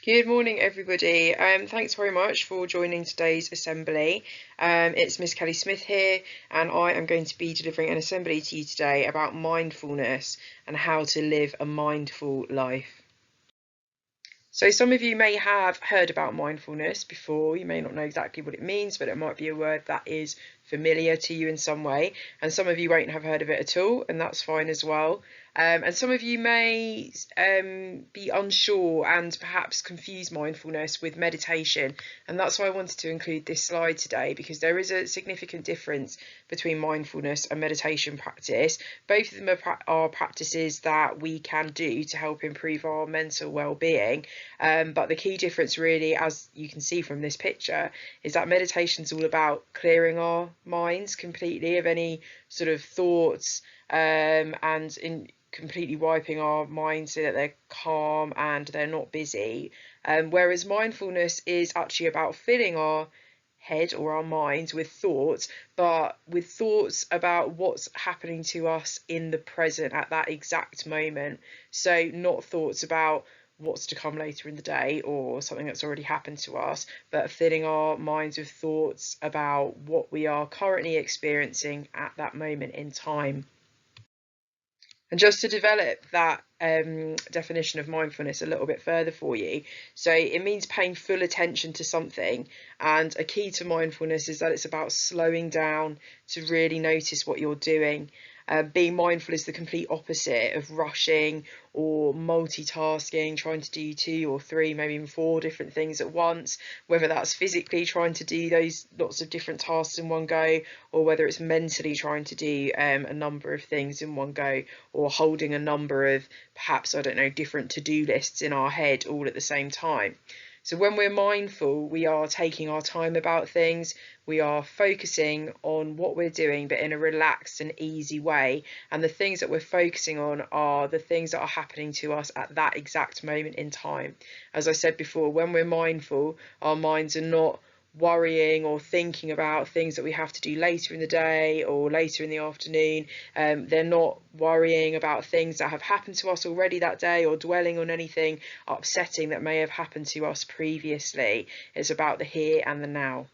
Good morning, everybody. Thanks very much for joining today's assembly. It's Miss Kelly Smith here, and I am going to be delivering an assembly to you today about mindfulness and how to live a mindful life. So some of you may have heard about mindfulness before. You may not know exactly what it means, but it might be a word that is familiar to you in some way. And some of you won't have heard of it at all, and that's fine as well. And some of you may be unsure and perhaps confuse mindfulness with meditation. And that's why I wanted to include this slide today, because there is a significant difference between mindfulness and meditation practice. Both of them are practices that we can do to help improve our mental well-being. But the key difference really, as you can see from this picture, is that meditation is all about clearing our minds completely of any sort of thoughts and in completely wiping our minds so that they're calm and they're not busy. Whereas mindfulness is actually about filling our head or our minds with thoughts, but with thoughts about what's happening to us in the present at that exact moment. So not thoughts about what's to come later in the day or something that's already happened to us, but filling our minds with thoughts about what we are currently experiencing at that moment in time. And just to develop that definition of mindfulness a little bit further for you, so it means paying full attention to something, and a key to mindfulness is that it's about slowing down to really notice what you're doing. Being mindful is the complete opposite of rushing or multitasking, trying to do 2 or 3, maybe even 4 different things at once, whether that's physically trying to do those lots of different tasks in one go, or whether it's mentally trying to do a number of things in one go, or holding a number of perhaps, I don't know, different to-do lists in our head all at the same time. So when we're mindful, we are taking our time about things, we are focusing on what we're doing, but in a relaxed and easy way. And the things that we're focusing on are the things that are happening to us at that exact moment in time. As I said before, when we're mindful, our minds are not worrying or thinking about things that we have to do later in the day or later in the afternoon. They're not worrying about things that have happened to us already that day or dwelling on anything upsetting that may have happened to us previously. It's about the here and the now.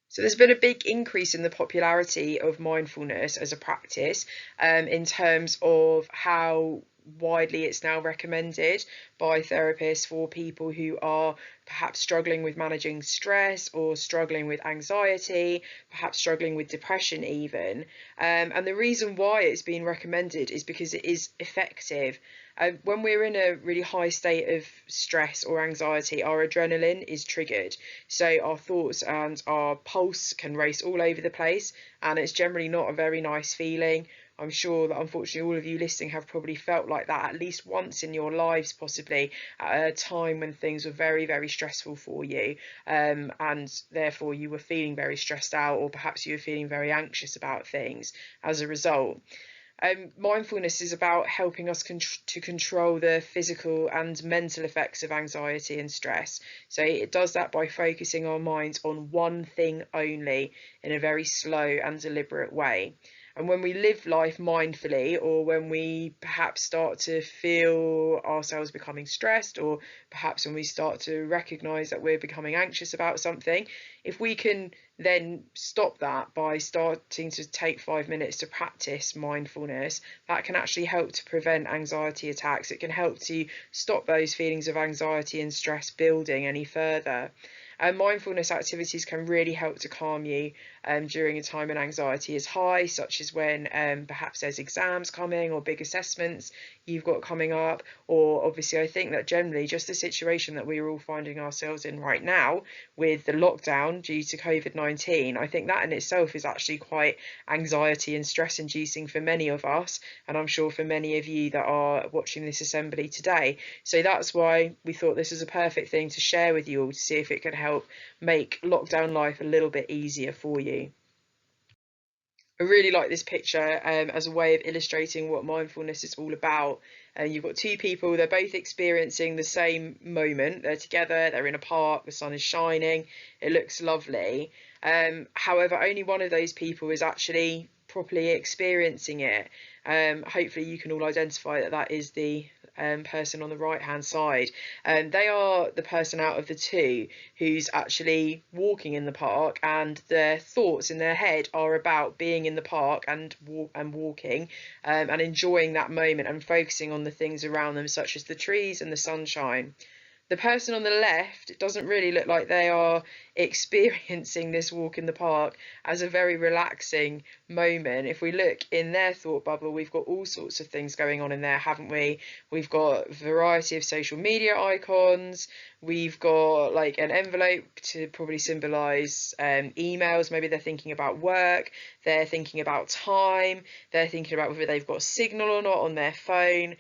So there's been a big increase in the popularity of mindfulness as a practice in terms of how widely it's now recommended by therapists for people who are perhaps struggling with managing stress or struggling with anxiety, perhaps struggling with depression even. And the reason why it's been recommended is because it is effective. When we're in a really high state of stress or anxiety, our adrenaline is triggered. So our thoughts and our pulse can race all over the place, and it's generally not a very nice feeling. I'm sure that unfortunately all of you listening have probably felt like that at least once in your lives, possibly at a time when things were very, very stressful for you, and therefore you were feeling very stressed out, or perhaps you were feeling very anxious about things as a result. Mindfulness is about helping us to control the physical and mental effects of anxiety and stress. So it does that by focusing our minds on one thing only in a very slow and deliberate way. And when we live life mindfully, or when we perhaps start to feel ourselves becoming stressed, or perhaps when we start to recognise that we're becoming anxious about something, if we can then stop that by starting to take 5 minutes to practice mindfulness, that can actually help to prevent anxiety attacks. It can help to stop those feelings of anxiety and stress building any further. And mindfulness activities can really help to calm you during a time when anxiety is high, such as when perhaps there's exams coming or big assessments you've got coming up, or obviously I think that generally just the situation that we're all finding ourselves in right now with the lockdown due to COVID-19, I think that in itself is actually quite anxiety and stress inducing for many of us, and I'm sure for many of you that are watching this assembly today. So that's why we thought this was a perfect thing to share with you all, to see if it could help make lockdown life a little bit easier for you. I really like this picture as a way of illustrating what mindfulness is all about. You've got 2 people, they're both experiencing the same moment. They're together, they're in a park, the sun is shining, it looks lovely. However, only one of those people is actually properly experiencing it. Hopefully you can all identify that that is the person on the right hand side. They are the person out of the two who's actually walking in the park, and their thoughts in their head are about being in the park and walking, and enjoying that moment and focusing on the things around them, such as the trees and the sunshine. The person on the left, it doesn't really look like they are experiencing this walk in the park as a very relaxing moment. If we look in their thought bubble, we've got all sorts of things going on in there, haven't we? We've got a variety of social media icons. We've got like an envelope to probably symbolise emails. Maybe they're thinking about work. They're thinking about time. They're thinking about whether they've got signal or not on their phone.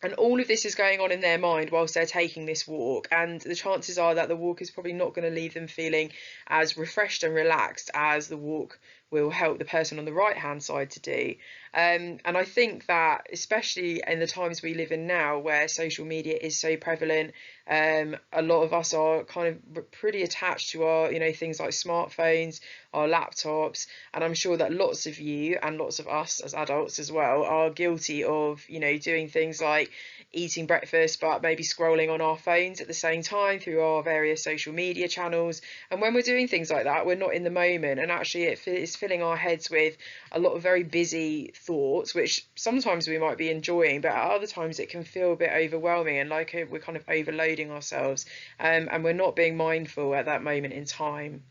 And all of this is going on in their mind whilst they're taking this walk. And the chances are that the walk is probably not going to leave them feeling as refreshed and relaxed as the walk will help the person on the right hand side to do. And I think that especially in the times we live in now, where social media is so prevalent, a lot of us are kind of pretty attached to our, things like smartphones, our laptops, and I'm sure that lots of you and lots of us as adults as well are guilty of, doing things like eating breakfast but maybe scrolling on our phones at the same time through our various social media channels. And when we're doing things like that, we're not in the moment, and actually it's filling our heads with a lot of very busy thoughts, which sometimes we might be enjoying, but at other times it can feel a bit overwhelming and like we're kind of overloading ourselves, and we're not being mindful at that moment in time.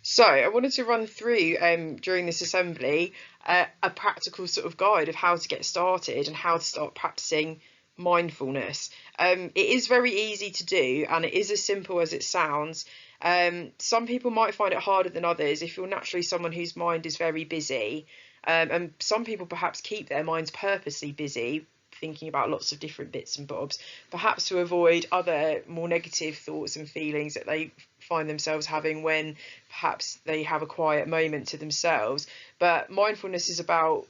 So I wanted to run through during this assembly a practical sort of guide of how to get started and how to start practicing mindfulness. It is very easy to do, and it is as simple as it sounds. Some people might find it harder than others if you're naturally someone whose mind is very busy, and some people perhaps keep their minds purposely busy, thinking about lots of different bits and bobs, perhaps to avoid other more negative thoughts and feelings that they find themselves having when perhaps they have a quiet moment to themselves. But mindfulness is about,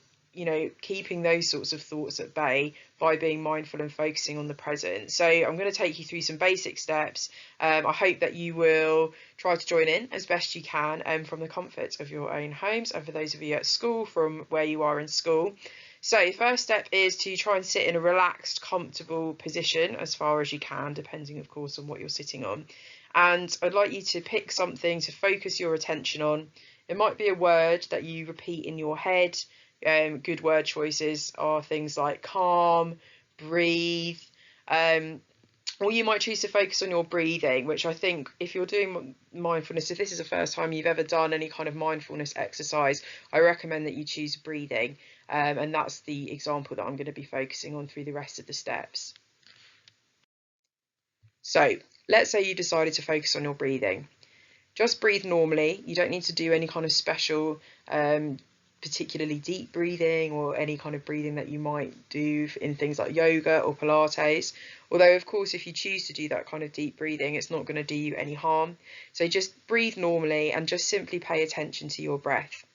keeping those sorts of thoughts at bay by being mindful and focusing on the present. So I'm going to take you through some basic steps. I hope that you will try to join in as best you can from the comfort of your own homes, and for those of you at school, from where you are in school. So first step is to try and sit in a relaxed, comfortable position as far as you can, depending of course on what you're sitting on. And I'd like you to pick something to focus your attention on. It might be a word that you repeat in your head. Good word choices are things like calm, breathe, or you might choose to focus on your breathing, which I think if you're doing mindfulness, if this is the first time you've ever done any kind of mindfulness exercise, I recommend that you choose breathing. And that's the example that I'm going to be focusing on through the rest of the steps. So let's say you decided to focus on your breathing. Just breathe normally. You don't need to do any kind of special particularly deep breathing or any kind of breathing that you might do in things like yoga or Pilates. Although, of course, if you choose to do that kind of deep breathing, it's not going to do you any harm. So just breathe normally and just simply pay attention to your breath.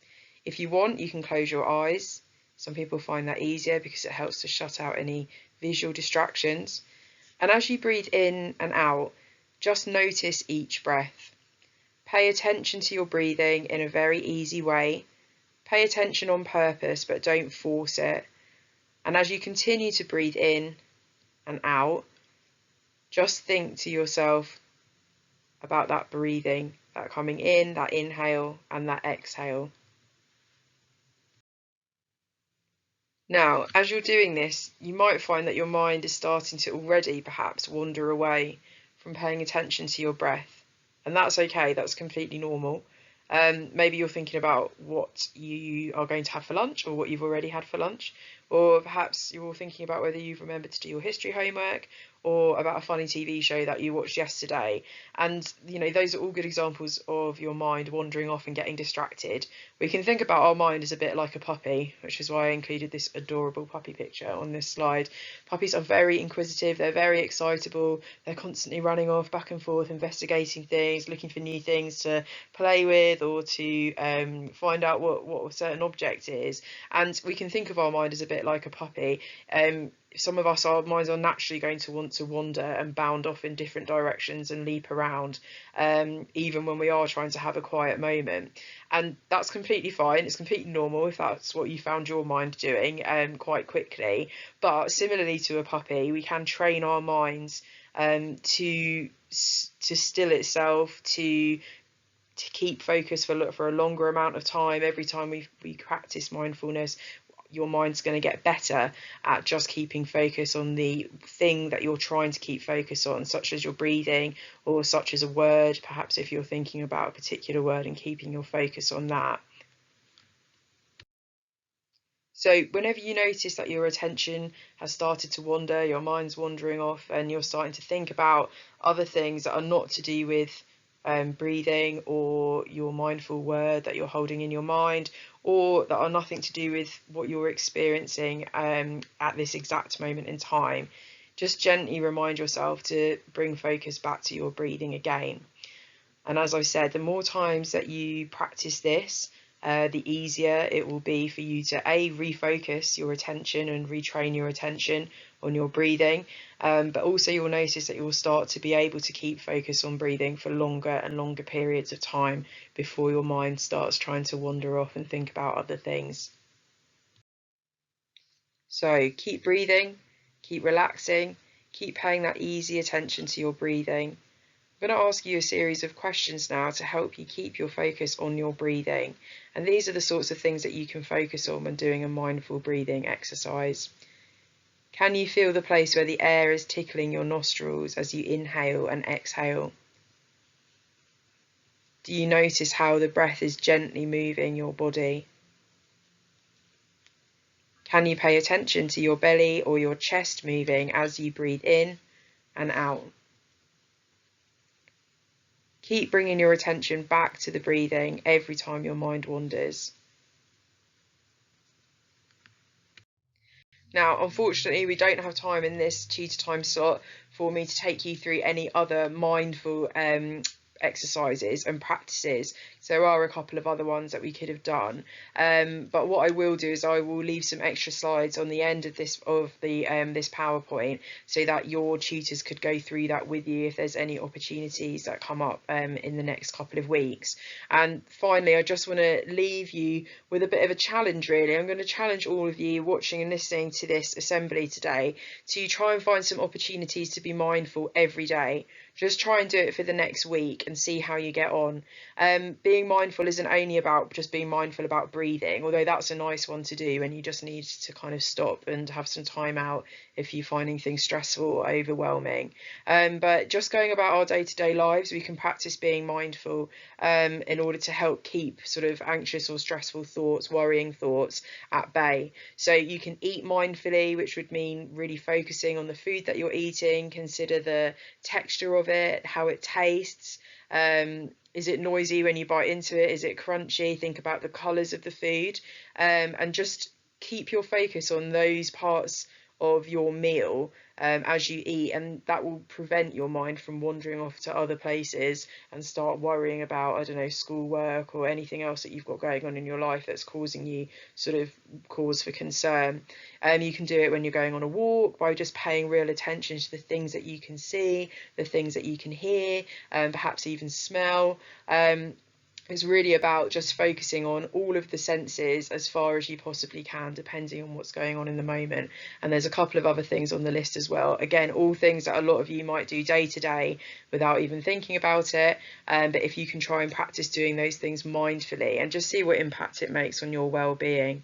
If you want, you can close your eyes. Some people find that easier because it helps to shut out any visual distractions. And as you breathe in and out, just notice each breath. Pay attention to your breathing in a very easy way. Pay attention on purpose, but don't force it. And as you continue to breathe in and out, just think to yourself about that breathing, that coming in, that inhale, and that exhale. Now, as you're doing this, you might find that your mind is starting to already perhaps wander away from paying attention to your breath. And that's okay, that's completely normal. Maybe you're thinking about what you are going to have for lunch, or what you've already had for lunch, or perhaps you're thinking about whether you've remembered to do your history homework, or about a funny TV show that you watched yesterday. And those are all good examples of your mind wandering off and getting distracted. We can think about our mind as a bit like a puppy, which is why I included this adorable puppy picture on this slide. Puppies are very inquisitive, they're very excitable, they're constantly running off back and forth, investigating things, looking for new things to play with, or to find out what a certain object is. And we can think of our mind as a bit it like a puppy. Some of us, our minds are naturally going to want to wander and bound off in different directions and leap around, even when we are trying to have a quiet moment. And that's completely fine. It's completely normal if that's what you found your mind doing quite quickly. But similarly to a puppy, we can train our minds to still itself, to keep focus for a longer amount of time. Every time we practice mindfulness, your mind's going to get better at just keeping focus on the thing that you're trying to keep focus on, such as your breathing, or such as a word, perhaps if you're thinking about a particular word and keeping your focus on that. So whenever you notice that your attention has started to wander, your mind's wandering off, and you're starting to think about other things that are not to do with breathing or your mindful word that you're holding in your mind, or that are nothing to do with what you're experiencing at this exact moment in time, just gently remind yourself to bring focus back to your breathing again. And as I've said, the more times that you practice this, the easier it will be for you to refocus your attention and retrain your attention on your breathing, but also you'll notice that you'll start to be able to keep focus on breathing for longer and longer periods of time before your mind starts trying to wander off and think about other things. So keep breathing, keep relaxing, keep paying that easy attention to your breathing. I'm going to ask you a series of questions now to help you keep your focus on your breathing. And these are the sorts of things that you can focus on when doing a mindful breathing exercise. Can you feel the place where the air is tickling your nostrils as you inhale and exhale? Do you notice how the breath is gently moving your body? Can you pay attention to your belly or your chest moving as you breathe in and out? Keep bringing your attention back to the breathing every time your mind wanders. Now, unfortunately, we don't have time in this tutor time slot for me to take you through any other mindful exercises and practices. So there are a couple of other ones that we could have done, but what I will do is I will leave some extra slides on the end of this PowerPoint so that your tutors could go through that with you if there's any opportunities that come up in the next couple of weeks. And finally, I just want to leave you with a bit of a challenge, really. I'm going to challenge all of you watching and listening to this assembly today to try and find some opportunities to be mindful every day. Just try and do it for the next week and see how you get on. Being mindful isn't only about just being mindful about breathing, although that's a nice one to do and you just need to kind of stop and have some time out if you're finding things stressful or overwhelming. But just going about our day-to-day lives, we can practice being mindful in order to help keep sort of anxious or stressful thoughts, worrying thoughts at bay. So you can eat mindfully, which would mean really focusing on the food that you're eating. Consider the texture of it, how it tastes. Is it noisy when you bite into it? Is it crunchy? Think about the colours of the food, and just keep your focus on those parts of your meal as you eat, and that will prevent your mind from wandering off to other places and start worrying about, I don't know, schoolwork or anything else that you've got going on in your life that's causing you sort of cause for concern. You can do it when you're going on a walk by just paying real attention to the things that you can see, the things that you can hear, and perhaps even smell. It's really about just focusing on all of the senses as far as you possibly can, depending on what's going on in the moment. And there's a couple of other things on the list as well. Again, all things that a lot of you might do day to day without even thinking about it. But if you can try and practice doing those things mindfully and just see what impact it makes on your well-being.